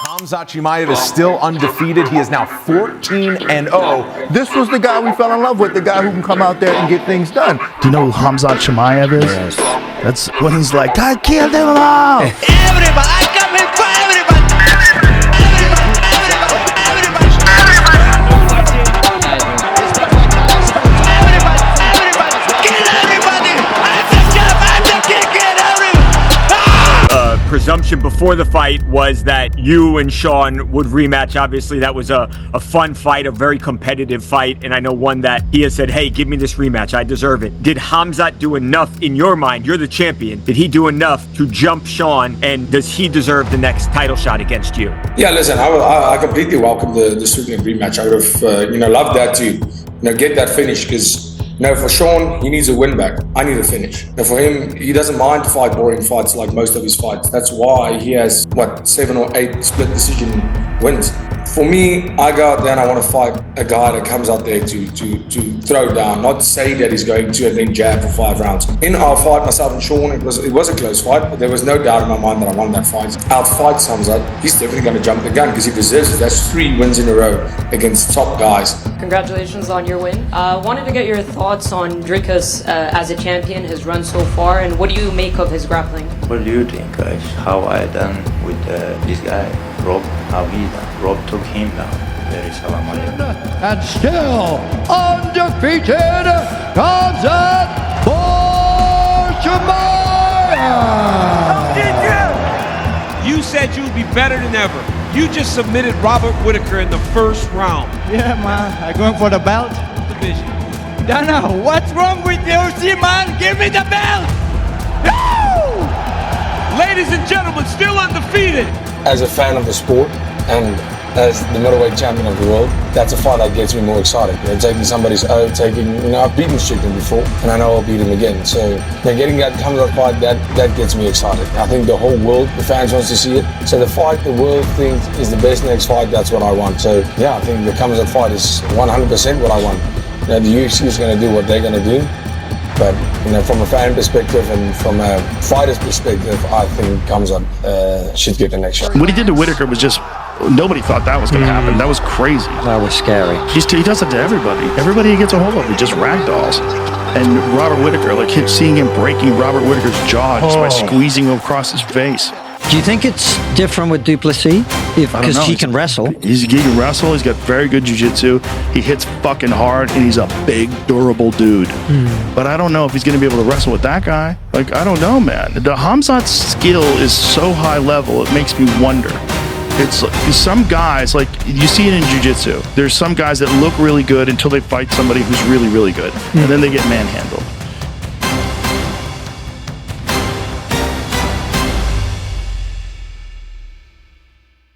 Khamzat Chimaev is still undefeated. He is now 14-0. This was the guy we fell in love with, the guy who can come out there and get things done. Do you know who Khamzat Chimaev is? Yes. That's when he's like, I killed them all! Everybody, I come in for everybody! Presumption before the fight was that you and Sean would rematch. Obviously, that was a fun fight, a very competitive fight, and I know one that he has said, hey, give me this rematch, I deserve it. Did Khamzat do enough in your mind? You're the champion. Did he do enough to jump Sean, and does he deserve the next title shot against you? Yeah, listen, I completely welcome the Strickland rematch. I would have, loved that to, get that finish, because for Sean, he needs a win back. I need a finish. And for him, he doesn't mind to fight boring fights like most of his fights. That's why he has, 7 or 8 split decision wins. For me, I go out there and I want to fight a guy that comes out there to throw down, not say that he's going to and then jab for 5 rounds. In our fight, myself and Sean, it was a close fight, but there was no doubt in my mind that I won that fight. Outfight Khamzat, he's definitely going to jump the gun because he deserves it. That's 3 wins in a row against top guys. Congratulations on your win. Wanted to get your thoughts on Dricus as a champion, his run so far, and what do you make of his grappling? What do you think, guys? How I done with this guy, Rob? How he done? Rob took him down. There is Salam alaikum. And still undefeated, Khamzat Chimaev. You said you'd be better than ever. You just submitted Robert Whittaker in the first round. Yeah, man. I'm going for the belt. Division. Dana, what's wrong with the UFC, man? Give me the belt! No! Ladies and gentlemen, still undefeated. As a fan of the sport and as the middleweight champion of the world, that's a fight that gets me more excited. Taking somebody's oath, I've beaten Strickland before, and I know I'll beat him again. So, getting that Khamzat fight, that gets me excited. I think the whole world, the fans wants to see it. So the fight the world thinks is the best next fight, that's what I want. So, yeah, I think the Khamzat fight is 100% what I want. The UFC is going to do what they're going to do. But, from a fan perspective and from a fighter's perspective, I think Khamzat should get the next shot. What he did to Whittaker was just, nobody thought that was going to happen. That was crazy. That was scary. He does it to everybody. Everybody he gets a hold of, he just ragdolls. And Robert Whittaker, seeing him breaking Robert Whittaker's jaw just by squeezing him across his face. Do you think it's different with Du Plessis? Because he can wrestle. He can wrestle. He's got very good jiu-jitsu. He hits fucking hard, and he's a big, durable dude. But I don't know if he's going to be able to wrestle with that guy. I don't know, man. The Khamzat's skill is so high level, it makes me wonder. It's some guys, you see it in jiu-jitsu. There's some guys that look really good until they fight somebody who's really, really good. And then they get manhandled.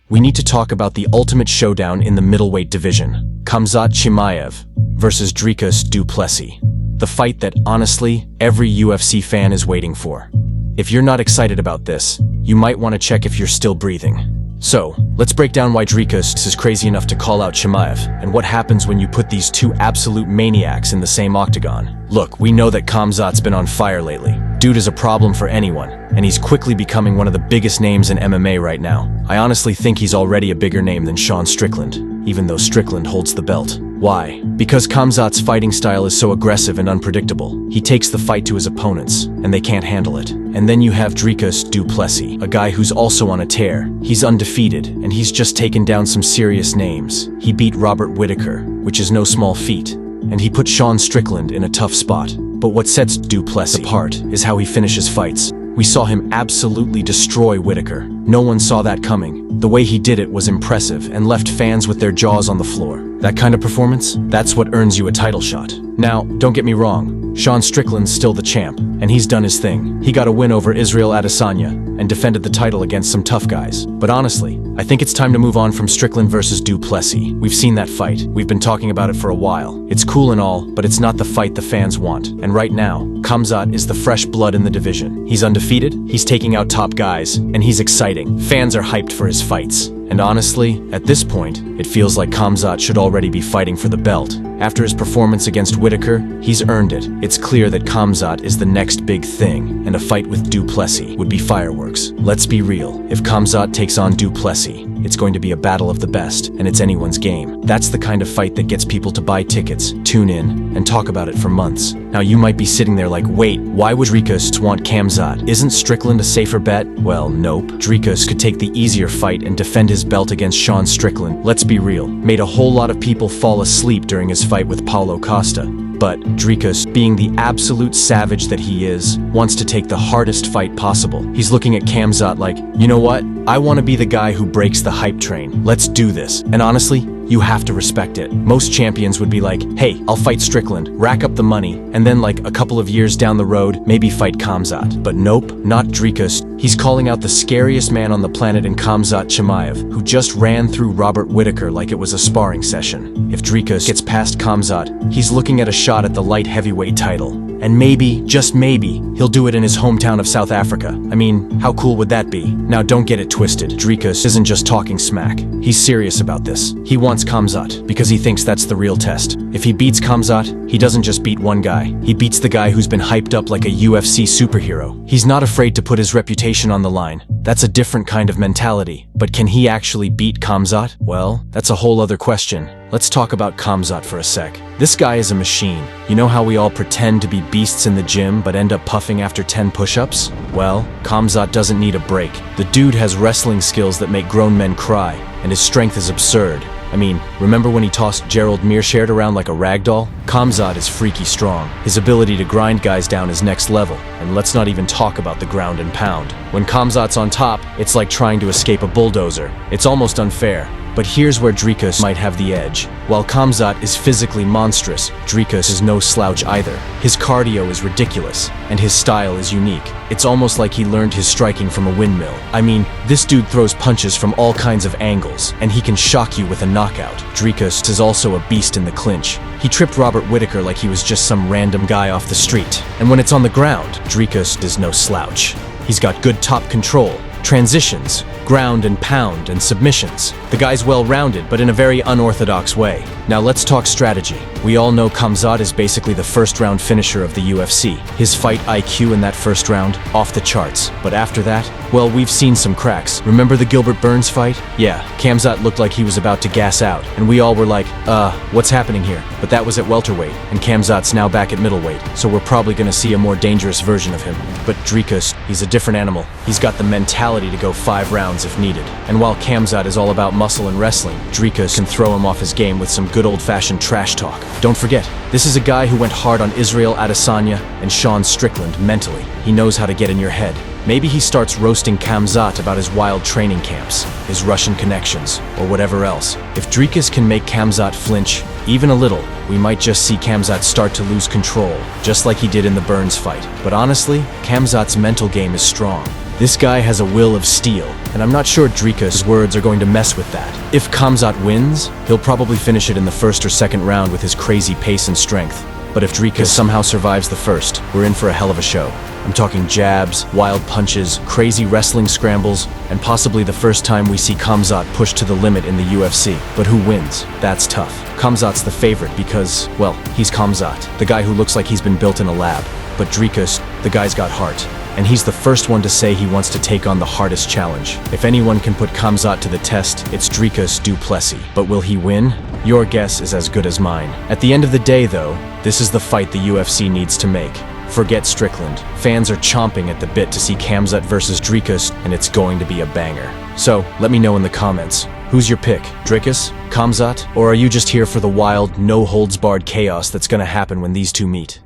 We need to talk about the ultimate showdown in the middleweight division. Khamzat Chimaev versus Dricus Du Plessis. The fight that, honestly, every UFC fan is waiting for. If you're not excited about this, you might want to check if you're still breathing. So, let's break down why Dricus is crazy enough to call out Chimaev, and what happens when you put these 2 absolute maniacs in the same octagon. Look, we know that Khamzat's been on fire lately. Dude is a problem for anyone, and he's quickly becoming one of the biggest names in MMA right now. I honestly think he's already a bigger name than Sean Strickland, even though Strickland holds the belt. Why? Because Khamzat's fighting style is so aggressive and unpredictable. He takes the fight to his opponents, and they can't handle it. And then you have Dricus Du Plessis, a guy who's also on a tear. He's undefeated, and he's just taken down some serious names. He beat Robert Whittaker, which is no small feat, and he put Sean Strickland in a tough spot. But what sets Du Plessis apart is how he finishes fights. We saw him absolutely destroy Whittaker. No one saw that coming. The way he did it was impressive and left fans with their jaws on the floor. That kind of performance, that's what earns you a title shot. Now, don't get me wrong, Sean Strickland's still the champ, and he's done his thing. He got a win over Israel Adesanya and defended the title against some tough guys. But honestly, I think it's time to move on from Strickland versus Du Plessis. We've seen that fight. We've been talking about it for a while. It's cool and all, but it's not the fight the fans want. And right now, Khamzat is the fresh blood in the division. He's undefeated, he's taking out top guys, and he's exciting. Fans are hyped for his fights. And honestly, at this point, it feels like Khamzat should already be fighting for the belt. After his performance against Whittaker, he's earned it. It's clear that Khamzat is the next big thing, and a fight with Du Plessis would be fireworks. Let's be real, if Khamzat takes on Du Plessis, it's going to be a battle of the best, and it's anyone's game. That's the kind of fight that gets people to buy tickets, tune in, and talk about it for months. Now you might be sitting there like, wait, why would Dricus want Khamzat? Isn't Strickland a safer bet? Well, nope. Dricus could take the easier fight and defend his belt against Sean Strickland. Let's be real, made a whole lot of people fall asleep during his fight with Paulo Costa. But Dricus, being the absolute savage that he is, wants to take the hardest fight possible. He's looking at Khamzat like, you know what? I want to be the guy who breaks the hype train. Let's do this. And honestly, you have to respect it. Most champions would be like, hey, I'll fight Strickland, rack up the money, and then like a couple of years down the road, maybe fight Khamzat. But nope, not Dricus. He's calling out the scariest man on the planet in Khamzat Chimaev, who just ran through Robert Whittaker like it was a sparring session. If Dricus gets past Khamzat, he's looking at a shot at the light heavyweight title. And maybe, just maybe, he'll do it in his hometown of South Africa. I mean, how cool would that be? Now don't get it twisted, Dricus isn't just talking smack. He's serious about this. He wants Khamzat, because he thinks that's the real test. If he beats Khamzat, he doesn't just beat one guy. He beats the guy who's been hyped up like a UFC superhero. He's not afraid to put his reputation on the line. That's a different kind of mentality. But can he actually beat Khamzat? Well, that's a whole other question. Let's talk about Khamzat for a sec. This guy is a machine. You know how we all pretend to be beasts in the gym but end up puffing after 10 push-ups? Well, Khamzat doesn't need a break. The dude has wrestling skills that make grown men cry, and his strength is absurd. I mean, remember when he tossed Gerald Meerschaert around like a ragdoll? Khamzat is freaky strong. His ability to grind guys down is next level, and let's not even talk about the ground and pound. When Khamzat's on top, it's like trying to escape a bulldozer. It's almost unfair. But here's where Dricus might have the edge. While Khamzat is physically monstrous, Dricus is no slouch either. His cardio is ridiculous, and his style is unique. It's almost like he learned his striking from a windmill. I mean, this dude throws punches from all kinds of angles, and he can shock you with a knockout. Dricus is also a beast in the clinch. He tripped Robert Whittaker like he was just some random guy off the street. And when it's on the ground, Dricus is no slouch. He's got good top control, transitions, ground and pound, and submissions. The guy's well-rounded, but in a very unorthodox way. Now let's talk strategy. We all know Khamzat is basically the first-round finisher of the UFC. His fight IQ in that first round, off the charts. But after that, well, we've seen some cracks. Remember the Gilbert Burns fight? Yeah, Khamzat looked like he was about to gas out, and we all were like, what's happening here? But that was at welterweight, and Khamzat's now back at middleweight, so we're probably gonna see a more dangerous version of him. But Dricus, he's a different animal. He's got the mentality to go 5 rounds if needed. And while Khamzat is all about muscle and wrestling, Dricus can throw him off his game with some good old-fashioned trash talk. Don't forget, this is a guy who went hard on Israel Adesanya and Sean Strickland mentally. He knows how to get in your head. Maybe he starts roasting Khamzat about his wild training camps, his Russian connections, or whatever else. If Dricus can make Khamzat flinch, even a little, we might just see Khamzat start to lose control, just like he did in the Burns fight. But honestly, Khamzat's mental game is strong. This guy has a will of steel, and I'm not sure Dricus' words are going to mess with that. If Khamzat wins, he'll probably finish it in the first or second round with his crazy pace and strength. But if Dricus somehow survives the first, we're in for a hell of a show. I'm talking jabs, wild punches, crazy wrestling scrambles, and possibly the first time we see Khamzat pushed to the limit in the UFC. But who wins? That's tough. Khamzat's the favorite because, well, he's Khamzat, the guy who looks like he's been built in a lab. But Dricus, the guy's got heart. And he's the first one to say he wants to take on the hardest challenge. If anyone can put Khamzat to the test, it's Dricus Du Plessis. But will he win? Your guess is as good as mine. At the end of the day, though, this is the fight the UFC needs to make. Forget Strickland. Fans are chomping at the bit to see Khamzat versus Dricus, and it's going to be a banger. So, let me know in the comments. Who's your pick? Dricus? Khamzat? Or are you just here for the wild, no-holds-barred chaos that's gonna happen when these two meet?